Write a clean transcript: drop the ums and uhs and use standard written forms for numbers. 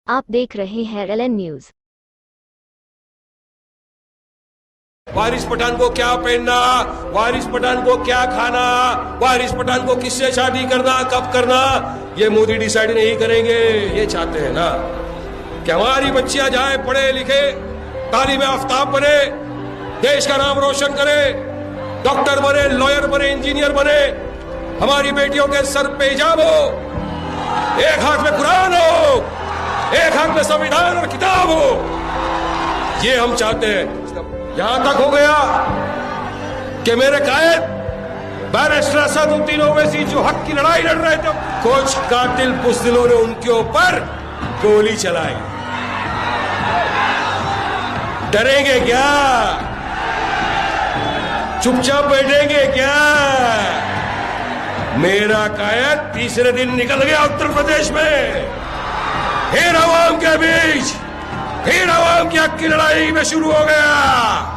आप देख रहे हैं LN न्यूज। वारिस पठान को क्या पहनना, वारिस पठान को क्या खाना, वारिस पठान को किससे शादी करना, कब करना, ये मोदी डिसाइड नहीं करेंगे। ये चाहते हैं ना कि हमारी बच्चियां जाए पढ़े लिखे, तालीम आफ्ताब बने, देश का नाम रोशन करे, डॉक्टर बने, लॉयर बने, इंजीनियर बने, हमारी बेटियों के सर पे हिजाब हो, एक हाथ में कुरान हो, एक हाथ में संविधान और किताब हो। ये हम चाहते हैं। यहां तक हो गया कि मेरे कायद बैरिस्टर असदुद्दीन ओवैसी जो हक की लड़ाई लड़ रहे थे, कुछ कातिल बुज़दिलों ने उनके ऊपर गोली चलाई। डरेंगे क्या? चुपचाप बैठेंगे क्या? मेरा कायद तीसरे दिन निकल गया उत्तर प्रदेश में, फिर आवाम के बीच, फिर आवाम की हक की लड़ाई में शुरू हो गया।